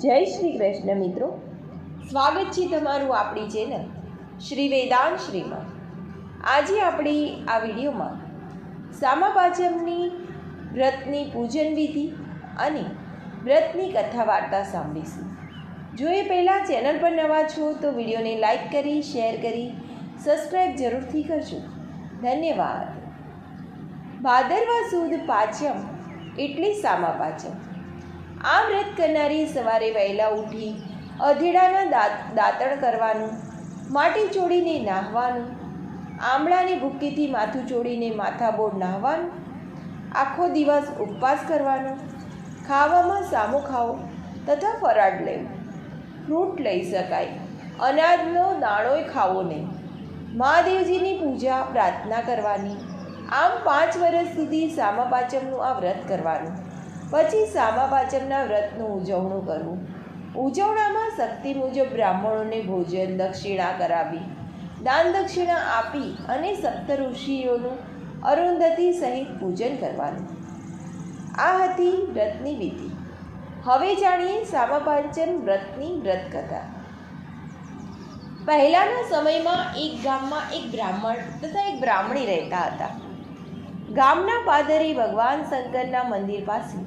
જય શ્રી કૃષ્ણ મિત્રો, સ્વાગત છે તમારું આપણી ચેનલ શ્રી વેદાંત શ્રીમાં। આજે આપણી આ વિડીયોમાં સામા પાંચમની વ્રતની પૂજન વિધિ અને વ્રતની કથા વાર્તા સાંભળીશું। જો એ પહેલાં ચેનલ પર નવા છો તો વિડીયોને લાઈક કરી, શેર કરી, સબસ્ક્રાઈબ જરૂરથી કરજો। ધન્યવાદ। ભાદરવા સુદ પાંચમ એટલે સામા પાંચમ। આ વ્રત કરનારી સવારે વહેલા ઉઠી અધેડાના દાંતણ કરવાનું, માટી ચોળીને નાહવાનું, આમળાની ભૂક્કીથી માથું ચોળીને માથાબોળ નાહવાનું, આખો દિવસ ઉપવાસ કરવાનો, ખાવામાં સામો ખાવો તથા ફરાળ લેવું, ફ્રૂટ લઈ શકાય, અનાજનો દાણોય ખાવો નહીં, મહાદેવજીની પૂજા પ્રાર્થના કરવાની। આમ 5 વર્ષ સુધી સામા પાંચમનું આ વ્રત કરવાનું। પછી સામા પાંચમના વ્રતનું ઉજવણું કરવું। ઉજવણામાં શક્તિ મુજબ બ્રાહ્મણોને ભોજન દક્ષિણા કરાવી, દાન દક્ષિણા આપી અને સપ્ત ઋષિઓનું અરુંધતી સહિત પૂજન કરવાનું। આ હતી વ્રતની વિધિ। હવે જાણીએ સામા પાંચમ વ્રતની વ્રત કથા। પહેલાંના સમયમાં એક ગામમાં એક બ્રાહ્મણ તથા એક બ્રાહ્મણી રહેતા હતા। ગામના પાદરે ભગવાન શંકરના મંદિર પાસે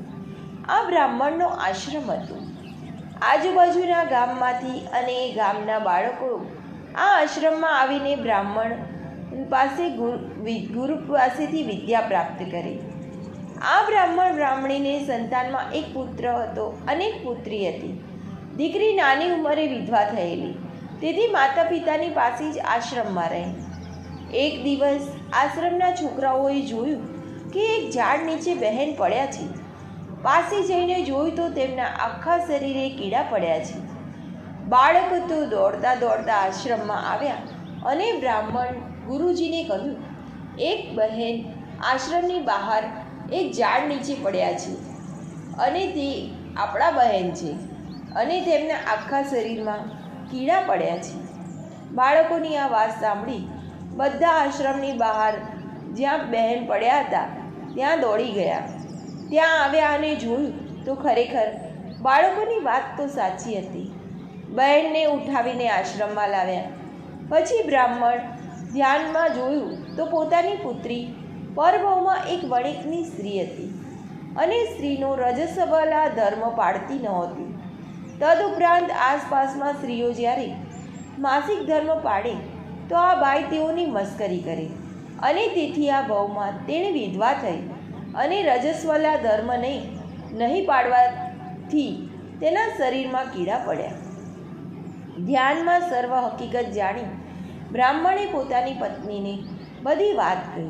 આ બ્રાહ્મણનો આશ્રમ હતો। આજુબાજુના ગામમાંથી અને ગામના બાળકો આ આશ્રમમાં આવીને બ્રાહ્મણ ગુરુ પાસેથી વિદ્યા પ્રાપ્ત કરે। આ બ્રાહ્મણ બ્રાહ્મણીને સંતાનમાં એક પુત્ર હતો અને એક પુત્રી હતી। દીકરી નાની ઉંમરે વિધવા થયેલી, તેથી માતા પિતાની પાસે જ આશ્રમમાં રહે। એક દિવસ આશ્રમના છોકરાઓએ જોયું કે એક ઝાડ નીચે બહેન પડ્યા છે। પાસે જઈને જોયું તો તેમના આખા શરીરે કીડા પડ્યા છે। બાળકો તો દોડતા દોડતા આશ્રમમાં આવ્યા અને બ્રાહ્મણ ગુરુજીને કહ્યું, એક બહેન આશ્રમની બહાર એક ઝાડ નીચે પડ્યા છે અને તે આપણા બહેન છે અને તેમના આખા શરીરમાં કીડા પડ્યા છે। બાળકોની આ વાત સાંભળી બધા આશ્રમની બહાર જ્યાં બહેન પડ્યા હતા ત્યાં દોડી ગયા। ત્યાં આવ્યા અને જોયું તો ખરેખર બાળકોની વાત તો સાચી હતી। બહેનને ઉઠાવીને આશ્રમમાં લાવ્યા। પછી બ્રાહ્મણ ધ્યાનમાં જોયું તો પોતાની પુત્રી પરભવમાં એક વણિકની સ્ત્રી હતી અને સ્ત્રીનો રજસ્વલા ધર્મ પાળતી નહોતી। તદુપરાંત આસપાસમાં સ્ત્રીઓ જ્યારે માસિક ધર્મ પાડે તો આ બાઈ તેઓની મસ્કરી કરે અને તેથી આ ભવમાં તેણે વિધવા થઈ અને રજસ્વલા ધર્મ નહીં પાડવાથી તેના શરીરમાં કીડા પડ્યા। ધ્યાનમાં સર્વ હકીકત જાણી બ્રાહ્મણે પોતાની પત્નીને બધી વાત કહી।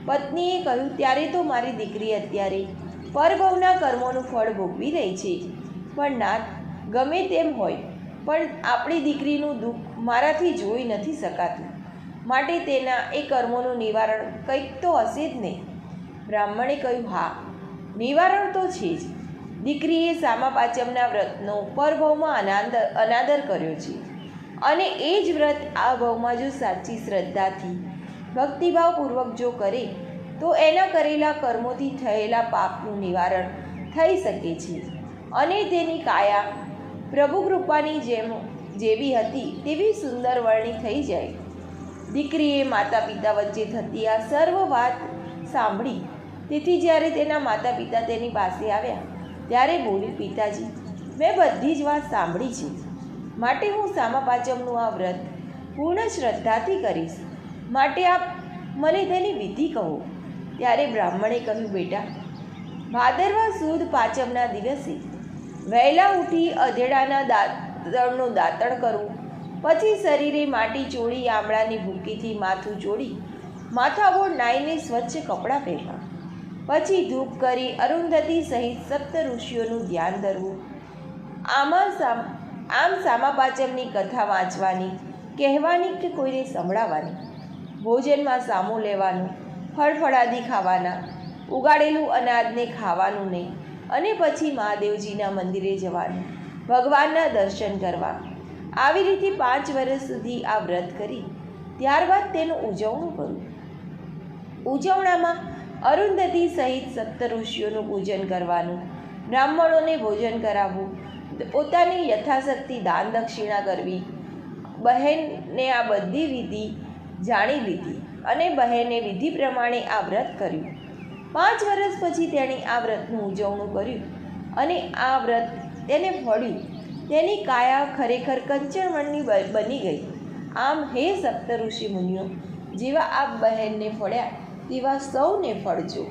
પત્નીએ કહ્યું, ત્યારે તો મારી દીકરી અત્યારે પરભવના કર્મોનું ફળ ભોગવી રહી છે, પણ નાથ, ગમે તેમ હોય પણ આપણી દીકરીનું દુઃખ મારાથી જોઈ નથી શકાતું, માટે તેના એ કર્મોનું નિવારણ કંઈક તો હશે જ ને? બ્રાહ્મણે કહ્યું, હા, નિવારણ તો છે જ। દીકરીએ સામા પાંચમના વ્રતનો પરભવમાં અનાદર કર્યો છે અને એ જ વ્રત આ ભવમાં જો સાચી શ્રદ્ધાથી ભક્તિભાવપૂર્વક જો કરે તો એના કરેલા કર્મોથી થયેલા પાપનું નિવારણ થઈ શકે છે અને તેની કાયા પ્રભુ કૃપાની જેવી હતી તેવી સુંદર વર્ણી થઈ જાય। દીકરીએ માતા પિતા વચ્ચે થતી આ સર્વ વાત સાંભળી, તેથી જ્યારે તેના માતા પિતા તેની પાસે આવ્યા ત્યારે બોલી, પિતાજી, મેં બધી જ વાત સાંભળી છે, માટે હું સામા પાંચમનું આ વ્રત પૂર્ણ શ્રદ્ધાથી કરીશ, માટે આપ મને તેની વિધિ કહો। ત્યારે બ્રાહ્મણે કહ્યું, બેટા, ભાદરવા સુદ પાંચમના દિવસે વહેલા ઉઠી અધેડાના દાંતણનું દાંતણ કરવું, પછી શરીરે માટી ચોળી આમળાની ભૂક્કીથી માથું ચોળી માથાબોળ નાહીને સ્વચ્છ કપડાં પહેરવા, પછી ધૂપ કરી અરુંધતી સહિત સપ્ત ઋષિઓનું ધ્યાન ધરવું। આમ સામા પાંચમની કથા વાંચવાની, કહેવાની કે કોઈને સંભળાવવાની, ભોજનમાં સામો લેવાનું, ફળફળાદી ખાવાના, ઉગાડેલું અનાજને ખાવાનું નહીં અને પછી મહાદેવજીના મંદિરે જવાનું, ભગવાનના દર્શન કરવા। આવી રીતે 5 વર્ષ સુધી આ વ્રત કરી ત્યારબાદ તેનું ઉજવણું કરવું। ઉજવણામાં અરુંધતી સહિત સપ્ત ઋષિઓનું પૂજન કરવાનું, બ્રાહ્મણોને ભોજન કરાવવું, પોતાની યથાશક્તિ દાન દક્ષિણા કરવી. બહેને આ બધી વિધિ જાણી લીધી અને બહેને વિધિ પ્રમાણે આ વ્રત કર્યું. 5 વર્ષ પછી તેણે આ વ્રતનું ઉજવણું કર્યું અને આ વ્રત તેને ફળ્યું. તેની કાયા ખરેખર કંચનવર્ણની બની ગઈ. આમ હે સપ્ત ઋષિ મુનિઓ, જેવા આપ બહેનને ફળ્યા તેવા સૌને ફળજો.